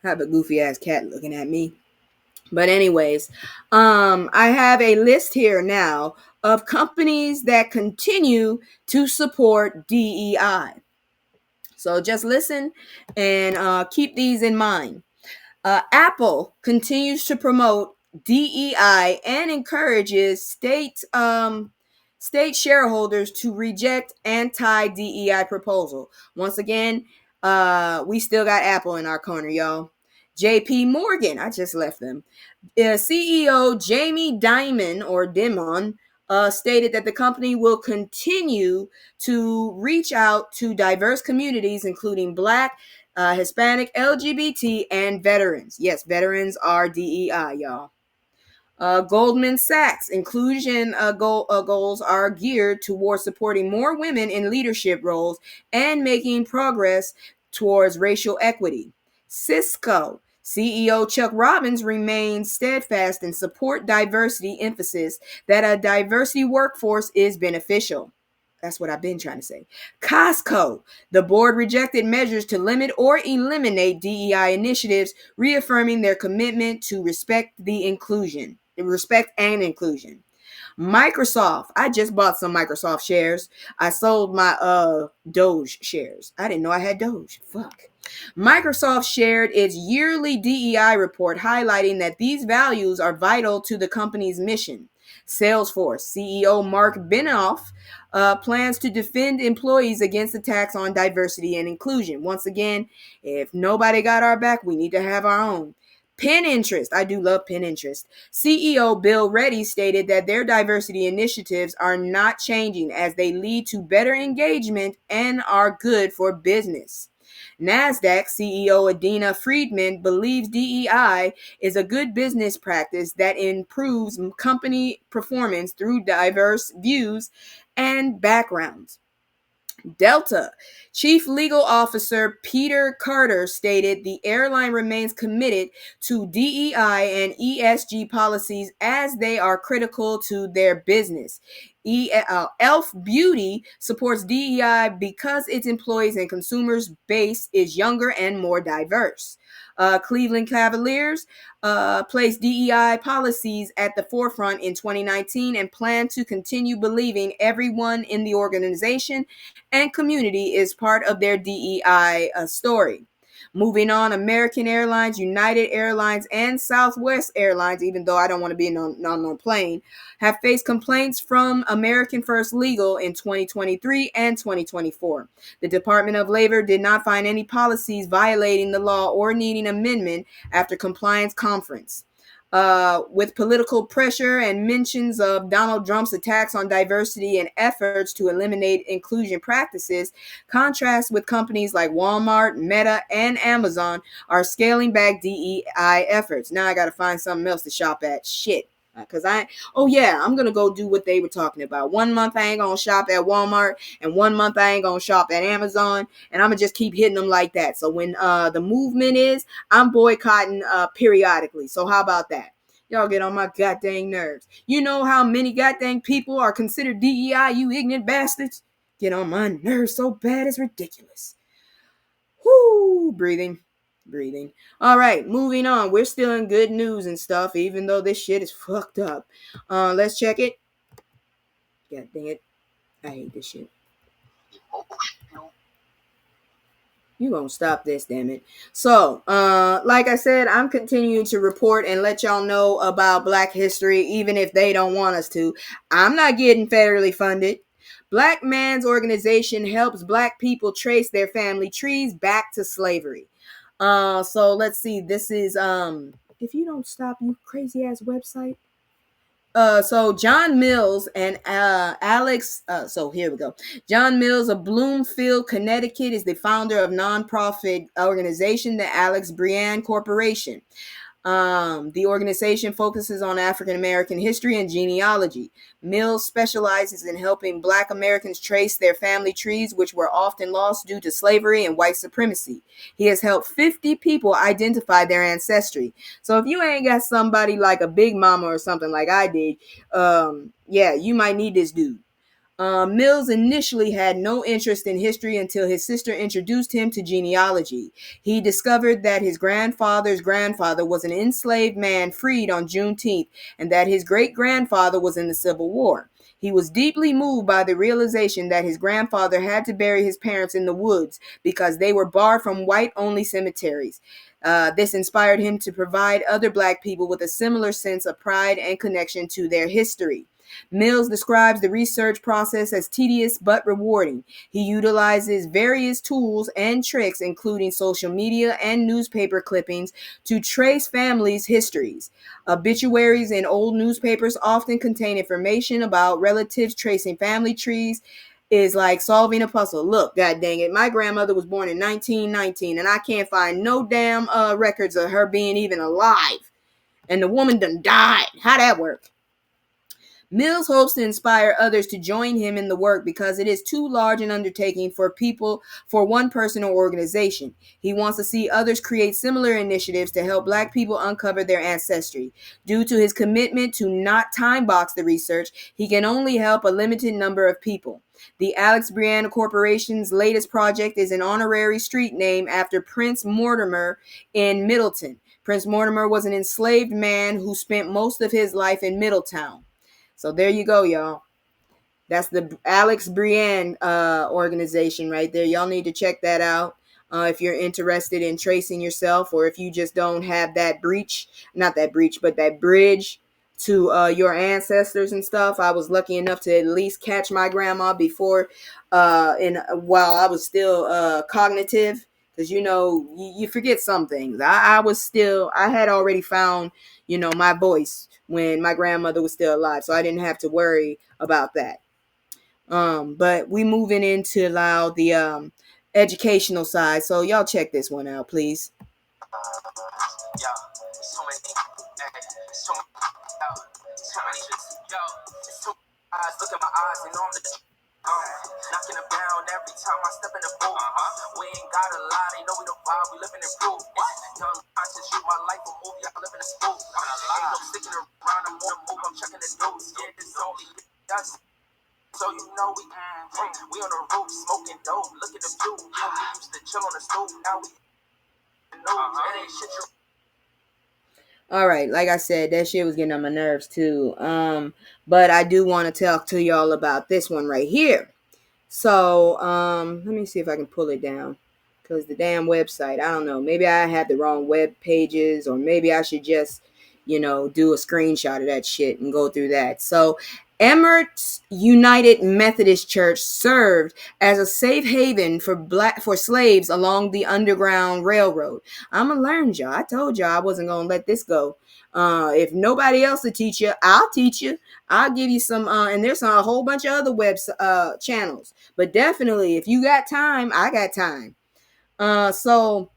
I have a goofy ass cat looking at me. But anyways, I have a list here now of companies that continue to support DEI. So just listen and keep these in mind. Apple continues to promote DEI and encourages state shareholders to reject anti-DEI proposal. Once again, we still got Apple in our corner, y'all. JP Morgan, I just left them. CEO Jamie Dimon stated that the company will continue to reach out to diverse communities, including Black, Hispanic, LGBT, and veterans. Yes, veterans are DEI, y'all. Goldman Sachs inclusion goals are geared towards supporting more women in leadership roles and making progress towards racial equity. Cisco CEO Chuck Robbins remains steadfast in support diversity emphasis that a diversity workforce is beneficial. That's what I've been trying to say. Costco, the board rejected measures to limit or eliminate DEI initiatives, reaffirming their commitment to respect and inclusion. Microsoft, I just bought some Microsoft shares. I sold my Doge shares. I didn't know I had Doge. Fuck. Microsoft shared its yearly DEI report highlighting that these values are vital to the company's mission. Salesforce CEO Mark Benioff plans to defend employees against attacks on diversity and inclusion. Once again, if nobody got our back, we need to have our own. Pinterest, I do love Pinterest. CEO Bill Reddy stated that their diversity initiatives are not changing as they lead to better engagement and are good for business. NASDAQ CEO Adina Friedman believes DEI is a good business practice that improves company performance through diverse views and backgrounds. Delta Chief Legal Officer Peter Carter stated the airline remains committed to DEI and ESG policies as they are critical to their business. Elf Beauty supports DEI because its employees and consumers base is younger and more diverse. Cleveland Cavaliers placed DEI policies at the forefront in 2019 and plan to continue believing everyone in the organization and community is part of their DEI story. Moving on, American Airlines, United Airlines, and Southwest Airlines, even though I don't want to be on no plane, have faced complaints from American First Legal in 2023 and 2024. The Department of Labor did not find any policies violating the law or needing amendment after compliance conference. With political pressure and mentions of Donald Trump's attacks on diversity and efforts to eliminate inclusion practices, contrast with companies like Walmart, Meta, and Amazon are scaling back DEI efforts. Now I got to find something else to shop at. Shit. Because I'm going to go do what they were talking about. 1 month I ain't going to shop at Walmart, and 1 month I ain't going to shop at Amazon, and I'm going to just keep hitting them like that. So when the movement is, I'm boycotting periodically. So how about that? Y'all get on my goddamn nerves. You know how many goddamn people are considered DEI, you ignorant bastards? Get on my nerves so bad it's ridiculous. Whoo, breathing. All right, moving on. We're still in good news and stuff, even though this shit is fucked up. Let's check it. God dang it. I hate this shit. You won't stop this, damn it. So, like I said, I'm continuing to report and let y'all know about Black history, even if they don't want us to. I'm not getting federally funded. Black Man's organization helps Black people trace their family trees back to slavery. So let's see. This is if you don't stop, you crazy ass website. So John Mills and Alex. So here we go. John Mills of Bloomfield, Connecticut, is the founder of nonprofit organization, the Alex Brienne Corporation. The organization focuses on African American history and genealogy. Mills specializes in helping Black Americans trace their family trees, which were often lost due to slavery and white supremacy. He has helped 50 people identify their ancestry. So if you ain't got somebody like a Big Mama or something like I did, you might need this dude. Mills initially had no interest in history until his sister introduced him to genealogy. He discovered that his grandfather's grandfather was an enslaved man freed on Juneteenth, and that his great grandfather was in the Civil War. He was deeply moved by the realization that his grandfather had to bury his parents in the woods because they were barred from white only cemeteries. This inspired him to provide other Black people with a similar sense of pride and connection to their history. Mills describes the research process as tedious but rewarding. He utilizes various tools and tricks, including social media and newspaper clippings, to trace families' histories. Obituaries in old newspapers often contain information about relatives. Tracing family trees is like solving a puzzle. Look, god dang it, my grandmother was born in 1919, and I can't find no damn records of her being even alive. And the woman done died. How that work? Mills hopes to inspire others to join him in the work because it is too large an undertaking for one person or organization. He wants to see others create similar initiatives to help Black people uncover their ancestry. Due to his commitment to not time box the research, he can only help a limited number of people. The Alex Brienne Corporation's latest project is an honorary street name after Prince Mortimer in Middleton. Prince Mortimer was an enslaved man who spent most of his life in Middletown. So there you go, y'all. That's the Alex Brienne organization right there. Y'all need to check that out if you're interested in tracing yourself, or if you just don't have that but that bridge to your ancestors and stuff. I was lucky enough to at least catch my grandma before, while I was still cognitive, because you forget some things. I had already found my voice when my grandmother was still alive, so I didn't have to worry about that. But we moving into now the educational side, so y'all check this one out, please. Look at my eyes and I'm the knocking them down every time I step in the booth. We ain't got a lot, they know we don't vibe, we living in proof. Young conscious, shoot my life a movie, I live in a spook. Ain't no sticking around, I'm on the move, I'm checking the dudes. Yeah, it's only us. So we on the roof, smoking dope. Look at the view, we used to chill on the stove, now we know that ain't shit you. All right, like I said, that shit was getting on my nerves too. But I do want to talk to y'all about this one right here. So, let me see if I can pull it down, because the damn website, I don't know, maybe I had the wrong web pages, or maybe I should just, do a screenshot of that shit and go through that. So, Emirates United Methodist Church served as a safe haven for slaves along the Underground Railroad. I'm gonna learn, y'all. I told y'all I wasn't gonna let this go. If nobody else will teach you, I'll teach you. I'll give you some, and there's a whole bunch of other web channels. But definitely, if you got time, I got time. So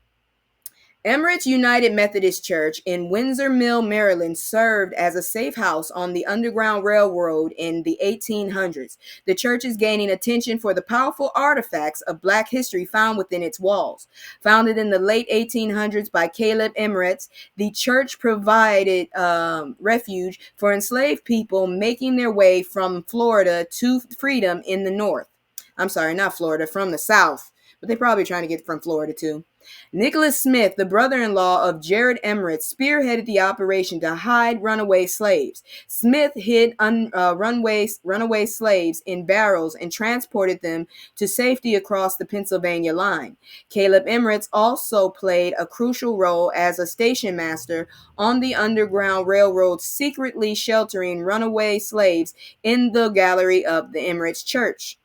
Emirates United Methodist Church in Windsor Mill, Maryland, served as a safe house on the Underground Railroad in the 1800s. The church is gaining attention for the powerful artifacts of Black history found within its walls. Founded in the late 1800s by Caleb Emirates, the church provided refuge for enslaved people making their way from Florida to freedom in the north. I'm sorry, not Florida, from the south. But they're probably trying to get from Florida too. Nicholas Smith, the brother-in-law of Jared Emirates, spearheaded the operation to hide runaway slaves. Smith hid runaway slaves in barrels and transported them to safety across the Pennsylvania line. Caleb Emirates also played a crucial role as a station master on the Underground Railroad, secretly sheltering runaway slaves in the gallery of the Emirates Church.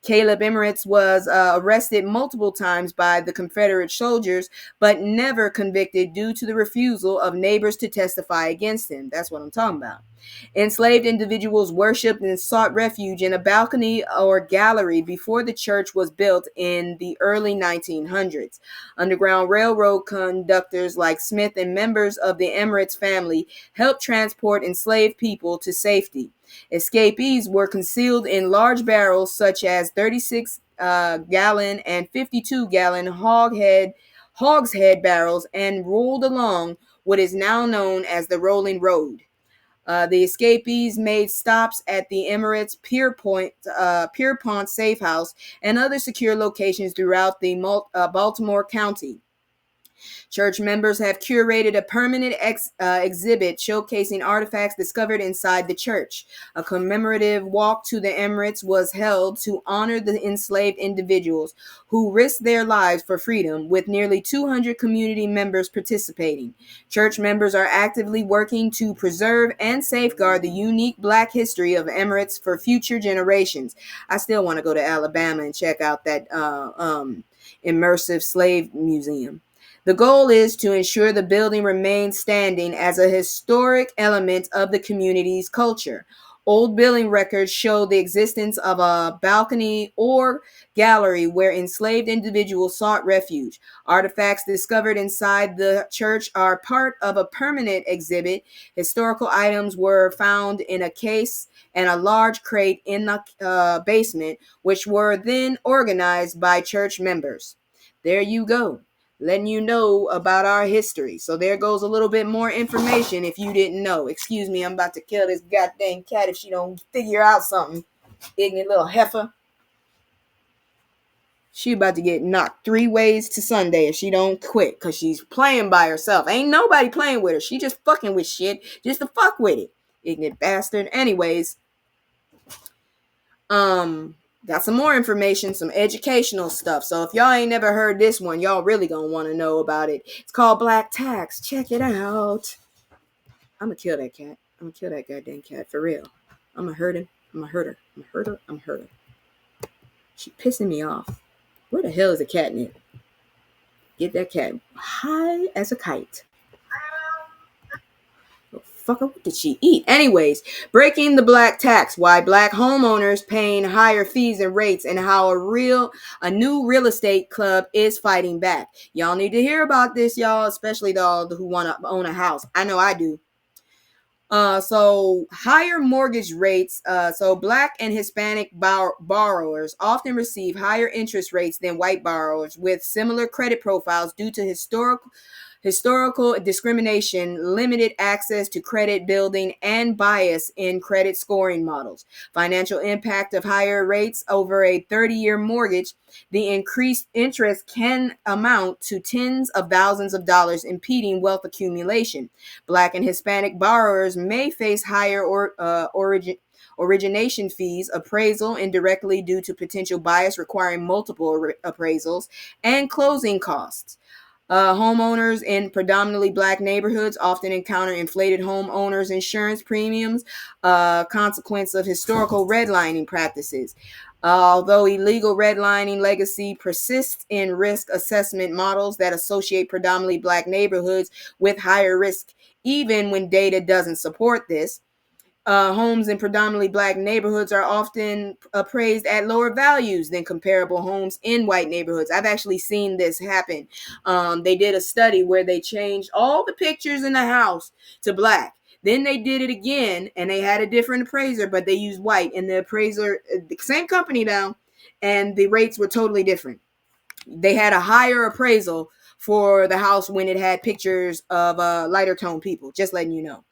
Caleb Emirates was arrested multiple times by the Confederate soldiers, but never convicted due to the refusal of neighbors to testify against him. That's what I'm talking about. Enslaved individuals worshipped and sought refuge in a balcony or gallery before the church was built in the early 1900s. Underground Railroad conductors like Smith and members of the Emirates family helped transport enslaved people to safety. Escapees were concealed in large barrels such as 36-gallon and 52-gallon hogshead barrels and rolled along what is now known as the Rolling Road. The escapees made stops at the Emirates Pierpont Safe House and other secure locations throughout the Baltimore County. Church members have curated a permanent exhibit showcasing artifacts discovered inside the church. A commemorative walk to the Emirates was held to honor the enslaved individuals who risked their lives for freedom, with nearly 200 community members participating. Church members are actively working to preserve and safeguard the unique Black history of Emirates for future generations. I still want to go to Alabama and check out that immersive slave museum. The goal is to ensure the building remains standing as a historic element of the community's culture. Old building records show the existence of a balcony or gallery where enslaved individuals sought refuge. Artifacts discovered inside the church are part of a permanent exhibit. Historical items were found in a case and a large crate in the basement, which were then organized by church members. There you go, letting you know about our history. So there goes a little bit more information if you didn't know. Excuse me, I'm about to kill this goddamn cat if she don't figure out something. Ignorant little heifer. She about to get knocked 3 ways to Sunday if she don't quit, because she's playing by herself. Ain't nobody playing with her. She just fucking with shit just to fuck with it. Ignorant bastard. Anyways, got some more information, some educational stuff. So if y'all ain't never heard this one, y'all really gonna want to know about it. It's called Black Tax. Check it out. I'm gonna kill that cat. I'm gonna kill that goddamn cat for real. I'm gonna hurt him. I'm gonna hurt her. I'm gonna hurt her. I'm gonna hurt her. She pissing me off. Where the hell is the catnip? Get that cat high as a kite. Fucker, what did she eat? Anyways, breaking the black tax, why Black homeowners paying higher fees and rates, and how a new real estate club is fighting back. Y'all need to hear about this, y'all, especially y'all who want to own a house. I know I do. So higher mortgage rates. So Black and Hispanic borrowers often receive higher interest rates than white borrowers with similar credit profiles due to historical discrimination, limited access to credit building, and bias in credit scoring models. Financial impact of higher rates over a 30-year mortgage. The increased interest can amount to tens of thousands of dollars, impeding wealth accumulation. Black and Hispanic borrowers may face higher origination fees, appraisal indirectly due to potential bias requiring multiple appraisals, and closing costs. Homeowners in predominantly Black neighborhoods often encounter inflated homeowners insurance premiums, consequence of historical redlining practices. Although illegal redlining legacy persists in risk assessment models that associate predominantly Black neighborhoods with higher risk, even when data doesn't support this. Homes in predominantly Black neighborhoods are often appraised at lower values than comparable homes in white neighborhoods. I've actually seen this happen. They did a study where they changed all the pictures in the house to Black. Then they did it again, and they had a different appraiser, but they used white. And the appraiser, the same company now, and the rates were totally different. They had a higher appraisal for the house when it had pictures of lighter tone people. Just letting you know.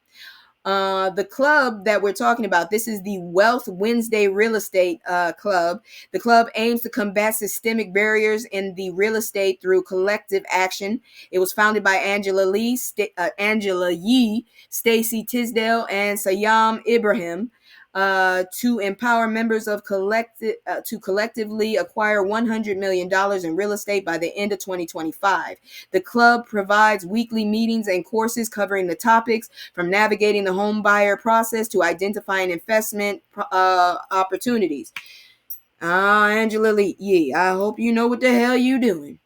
The club that we're talking about, this is the Wealth Wednesday Real Estate Club. The club aims to combat systemic barriers in the real estate through collective action. It was founded by Angela Yee, Stacy Tisdale, and Sayyam Ibrahim. To empower members of to collectively acquire $100 million in real estate by the end of 2025. The club provides weekly meetings and courses covering the topics from navigating the home buyer process to identifying investment opportunities. Angela Lee, yeah, I hope you know what the hell you doing.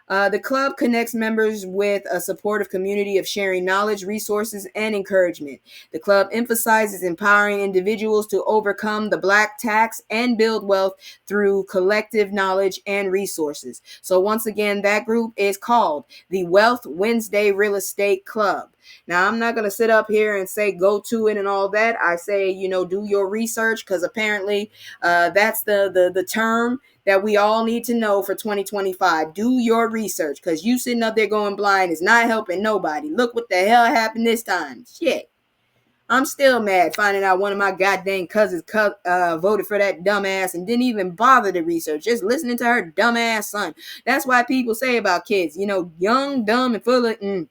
The club connects members with a supportive community of sharing knowledge, resources, and encouragement. The club emphasizes empowering individuals to overcome the Black tax and build wealth through collective knowledge and resources. So once again, that group is called the Wealth Wednesday Real Estate Club. Now, I'm not going to sit up here and say go to it and all that. I say, do your research, because apparently that's the term that we all need to know for 2025. Do your research, because you sitting up there going blind is not helping nobody. Look what the hell happened this time. Shit. I'm still mad finding out one of my goddamn cousins voted for that dumbass and didn't even bother to research, just listening to her dumbass son. That's why people say about kids, young, dumb, and full of.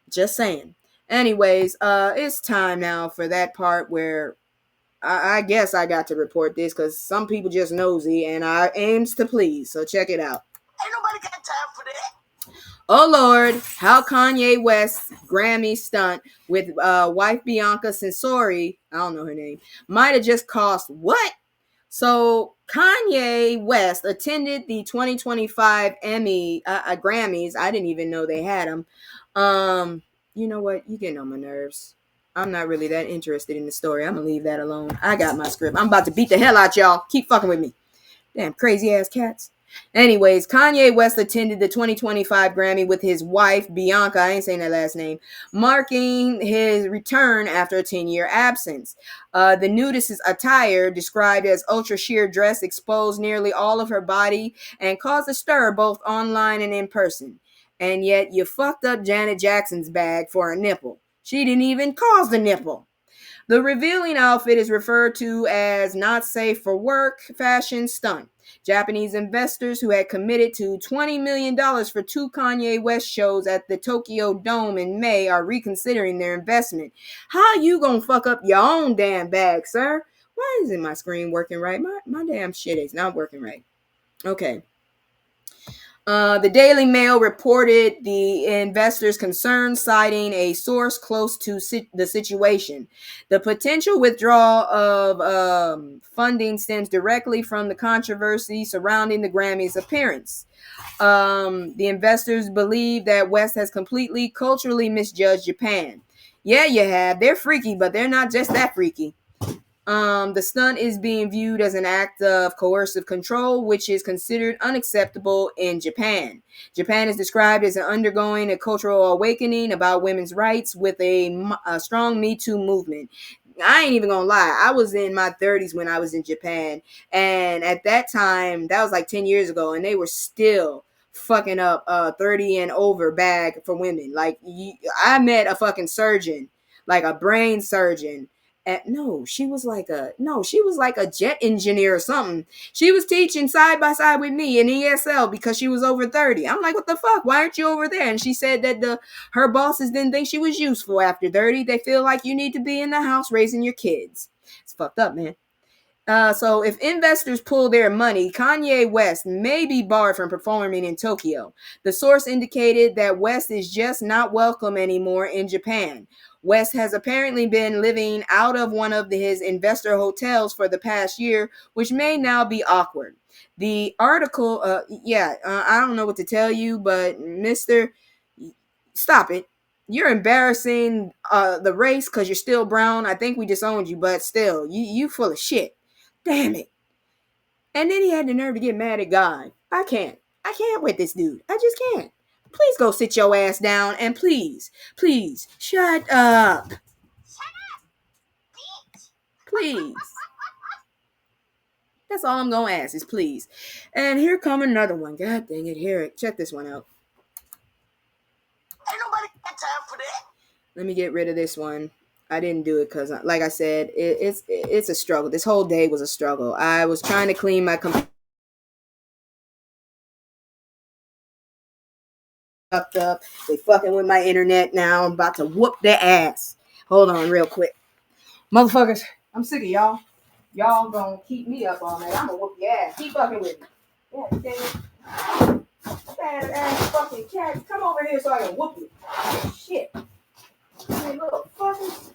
Just saying. Anyways, it's time now for that part where I guess I got to report this because some people just nosy and I aims to please. So check it out. Ain't nobody got time for that. Oh Lord, how Kanye West's Grammy stunt with wife Bianca Censori, I don't know her name, might have just cost what? So Kanye West attended the 2025 Grammys. I didn't even know they had them. You know what? You getting on my nerves. I'm not really that interested in the story. I'm gonna leave that alone. I got my script. I'm about to beat the hell out y'all. Keep fucking with me. Damn crazy ass cats. Anyways, Kanye West attended the 2025 Grammy with his wife, Bianca, I ain't saying that last name, marking his return after a 10-year absence. The nudist's attire, described as ultra sheer dress, exposed nearly all of her body and caused a stir both online and in person. And yet you fucked up Janet Jackson's bag for a nipple. She didn't even cause the nipple. The revealing outfit is referred to as not safe for work fashion stunt. Japanese investors who had committed to $20 million for two Kanye West shows at the Tokyo Dome in May are reconsidering their investment. How you gonna fuck up your own damn bag, sir? Why isn't my screen working right? My damn shit is not working right. Okay. The Daily Mail reported the investors' concerns, citing a source close to the situation. The potential withdrawal of funding stems directly from the controversy surrounding the Grammys' appearance. The investors believe that West has completely culturally misjudged Japan. Yeah, you have. They're freaky, but they're not just that freaky. The stunt is being viewed as an act of coercive control, which is considered unacceptable in Japan. Japan is described as undergoing a cultural awakening about women's rights with a strong Me Too movement. I ain't even gonna lie. I was in my 30s when I was in Japan. And at that time, that was like 10 years ago, and they were still fucking up 30 and over bag for women. Like, I met a fucking surgeon, like a brain surgeon she was like a jet engineer or something. She was teaching side by side with me in ESL because she was over 30. I'm like, what the fuck? Why aren't you over there? And she said that her bosses didn't think she was useful after 30. They feel like you need to be in the house raising your kids. It's fucked up, man. So if investors pull their money, Kanye West may be barred from performing in Tokyo. The source indicated that West is just not welcome anymore in Japan. West has apparently been living out of one of his investor hotels for the past year, which may now be awkward. The article, I don't know what to tell you, but Mr. Stop it. You're embarrassing the race because you're still brown. I think we disowned you, but still, you full of shit. Damn it. And then he had the nerve to get mad at God. I can't with this dude. I just can't. Please go sit your ass down and please, shut up. Please. That's all I'm going to ask is please. And here come another one. God dang it. Here, check this one out. Ain't nobody got time for that. Let me get rid of this one. I didn't do it because, like I said, it's a struggle. This whole day was a struggle. I was trying to clean my computer up. They fucking with my internet now. I'm about to whoop their ass. Hold on real quick. Motherfuckers, I'm sick of y'all. Y'all gonna keep me up all night. I'm gonna whoop your ass. Keep fucking with me. Yeah, dang it. Bad ass fucking cat. Come over here so I can whoop you. Shit. Hey, little fuckers.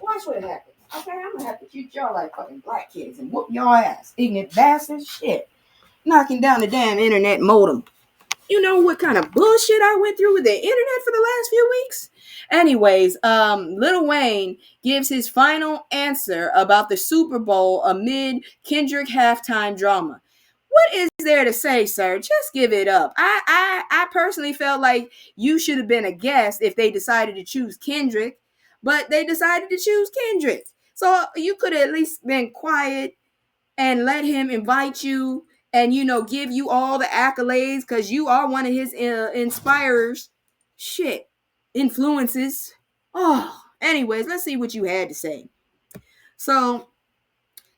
Watch what happens. Okay, I'm gonna have to treat y'all like fucking black kids and whoop your ass. Ignorant bastards. Shit. Knocking down the damn internet modem. You know what kind of bullshit I went through with the internet for the last few weeks? Anyways, Lil Wayne gives his final answer about the Super Bowl amid Kendrick halftime drama. What is there to say, sir? Just give it up. I personally felt like you should have been a guest if they decided to choose Kendrick, but they decided to choose Kendrick. So you could have at least been quiet and let him invite you and, give you all the accolades because you are one of his inspirers. Shit. Influences. Oh, Anyways, let's see what you had to say. So,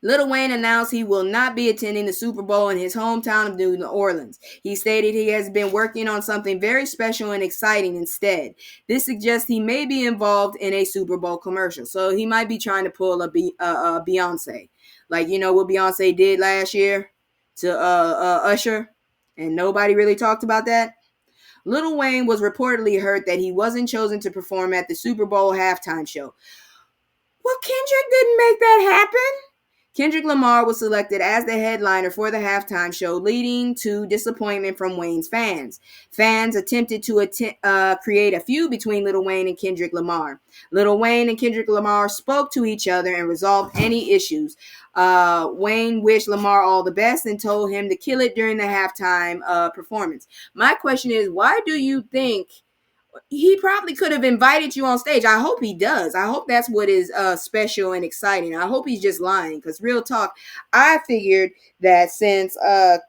Lil Wayne announced he will not be attending the Super Bowl in his hometown of New Orleans. He stated he has been working on something very special and exciting instead. This suggests he may be involved in a Super Bowl commercial. So he might be trying to pull a Beyonce. Like, you know what Beyonce did last year to Usher? And nobody really talked about that. Lil Wayne was reportedly hurt that he wasn't chosen to perform at the Super Bowl halftime show. Well, Kendrick didn't make that happen. Kendrick Lamar was selected as the headliner for the halftime show, leading to disappointment from Wayne's fans. Fans attempted to create a feud between Lil Wayne and Kendrick Lamar. Lil Wayne and Kendrick Lamar spoke to each other and resolved any issues. Wayne wished Lamar all the best and told him to kill it during the halftime performance. My question is, why do you think he probably could have invited you on stage? I hope he does. I hope that's what is special and exciting. I hope he's just lying, because real talk, I figured that since I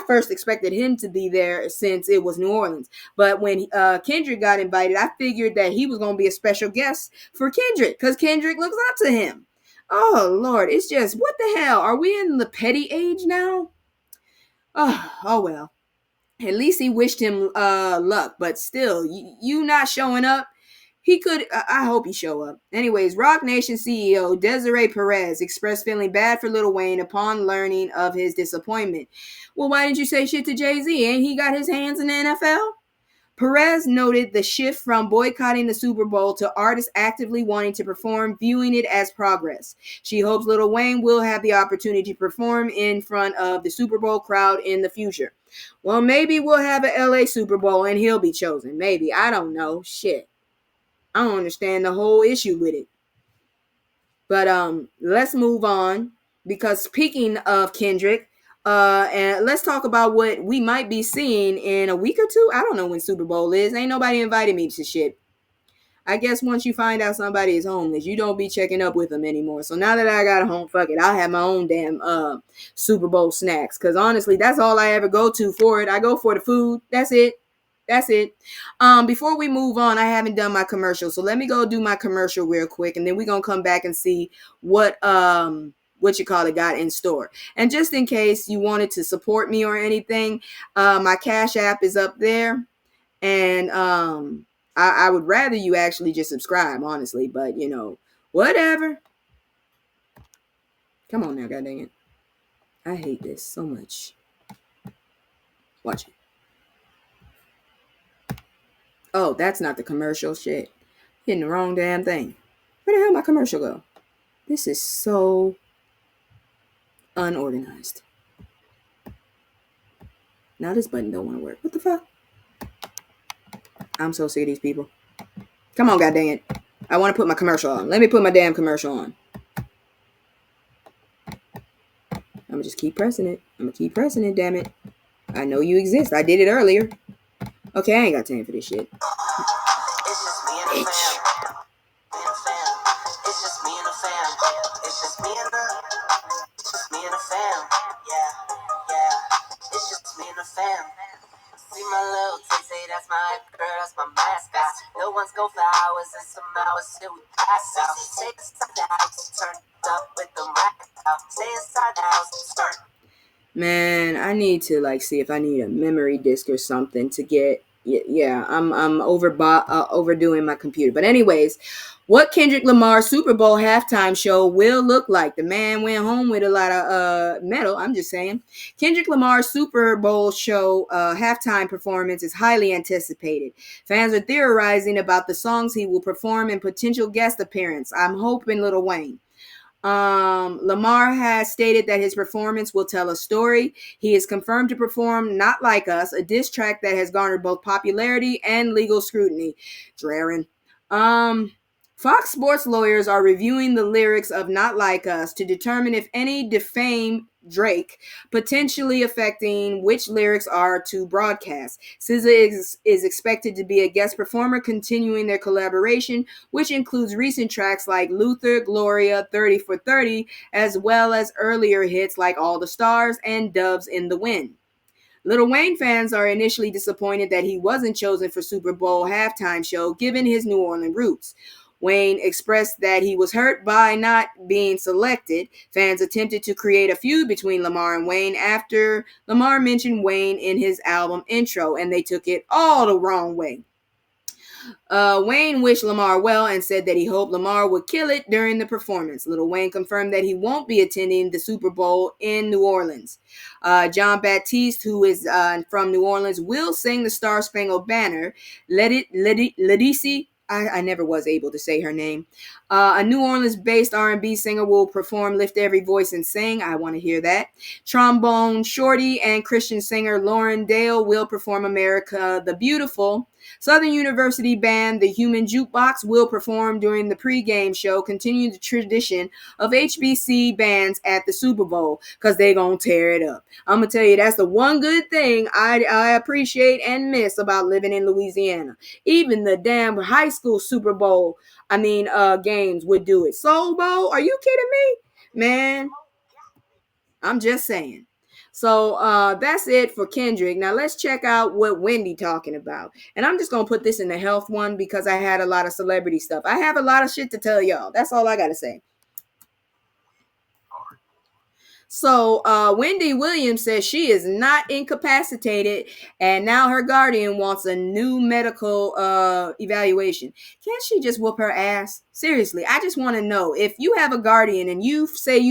first expected him to be there since it was New Orleans, but when Kendrick got invited, I figured that he was going to be a special guest for Kendrick, because Kendrick looks up to him. Oh Lord, it's just, what the hell? Are we in the petty age now? Oh well. At least he wished him luck, but still, you not showing up. He could. I hope he show up. Anyways, Rock Nation CEO Desiree Perez expressed feeling bad for Lil Wayne upon learning of his disappointment. Well, why didn't you say shit to Jay-Z? Ain't he got his hands in the NFL? Perez noted the shift from boycotting the Super Bowl to artists actively wanting to perform, viewing it as progress. She hopes Lil Wayne will have the opportunity to perform in front of the Super Bowl crowd in the future. Well, maybe we'll have an LA Super Bowl and he'll be chosen. Maybe. I don't know. Shit. I don't understand the whole issue with it. But let's move on, because speaking of Kendrick, and let's talk about what we might be seeing in a week or two. I don't know when Super Bowl is. Ain't nobody invited me to shit. I guess once you find out somebody is homeless, you don't be checking up with them anymore. So now that I got a home, fuck it, I'll have my own damn Super Bowl snacks. Because honestly, that's all I ever go to for it. I go for the food. That's it. That's it. Before we move on, I haven't done my commercial, so let me go do my commercial real quick, and then we're gonna come back and see what you call it got in store. And just in case you wanted to support me or anything, my Cash App is up there, and I would rather you actually just subscribe, honestly, but you know, whatever. Come on now, god dang it. I hate this so much. Watch it. Oh, that's not the commercial. Shit. Hitting the wrong damn thing. Where the hell my commercial go? This is so unorganized. Now this button don't want to work. What the fuck? I'm so sick of these people. Come on, god dang it. I want to put my commercial on. Let me put my damn commercial on. I'm gonna just keep pressing it. I'm gonna keep pressing it, damn it. I know you exist. I did it earlier. Okay, I ain't got time for this shit. It's just me and the fam. It's just me and the fam. It's just me and the fam. Yeah. It's just me and the fam. See my little say that's my girl, that's my mascot. No one's go for hours and some hours till we pass out. Stay inside the house, turn up with the rack out. Stay inside the house, turn. Man, I need to see if I need a memory disk or something to get. Yeah, I'm overdoing my computer. But anyways, what Kendrick Lamar Super Bowl halftime show will look like. The man went home with a lot of metal. I'm just saying. Kendrick Lamar's Super Bowl show halftime performance is highly anticipated. Fans are theorizing about the songs he will perform and potential guest appearance. I'm hoping Lil Wayne. Lamar has stated that his performance will tell a story. He is confirmed to perform Not Like Us, a diss track that has garnered both popularity and legal scrutiny. Draren. Fox Sports lawyers are reviewing the lyrics of Not Like Us to determine if any defame Drake, potentially affecting which lyrics are to broadcast. SZA is expected to be a guest performer, continuing their collaboration, which includes recent tracks like Luther, Gloria, 30 for 30, as well as earlier hits like All the Stars and Doves in the Wind. Lil Wayne fans are initially disappointed that he wasn't chosen for Super Bowl halftime show, given his New Orleans roots. Wayne expressed that he was hurt by not being selected. Fans attempted to create a feud between Lamar and Wayne after Lamar mentioned Wayne in his album intro, and they took it all the wrong way. Wayne wished Lamar well and said that he hoped Lamar would kill it during the performance. Lil Wayne confirmed that he won't be attending the Super Bowl in New Orleans. John Baptiste, who is from New Orleans, will sing the Star Spangled Banner. Ledisi, I never was able to say her name. A New Orleans-based R&B singer will perform Lift Every Voice and Sing. I want to hear that. Trombone Shorty and Christian singer Lauren Dale will perform America the Beautiful. Southern University band The Human Jukebox will perform during the pregame show, continuing the tradition of HBC bands at the Super Bowl, because they're going to tear it up. I'm going to tell you, that's the one good thing I appreciate and miss about living in Louisiana. Even the damn high school Super Bowl, games would do it. Soul Bowl, are you kidding me? Man, I'm just saying. So that's it for Kendrick. Now let's check out what Wendy talking about. And I'm just going to put this in the health one because I had a lot of celebrity stuff. I have a lot of shit to tell y'all. That's all I got to say. So Wendy Williams says she is not incapacitated, and now her guardian wants a new medical evaluation. Can't she just whoop her ass? Seriously, I just want to know, if you have a guardian and you say you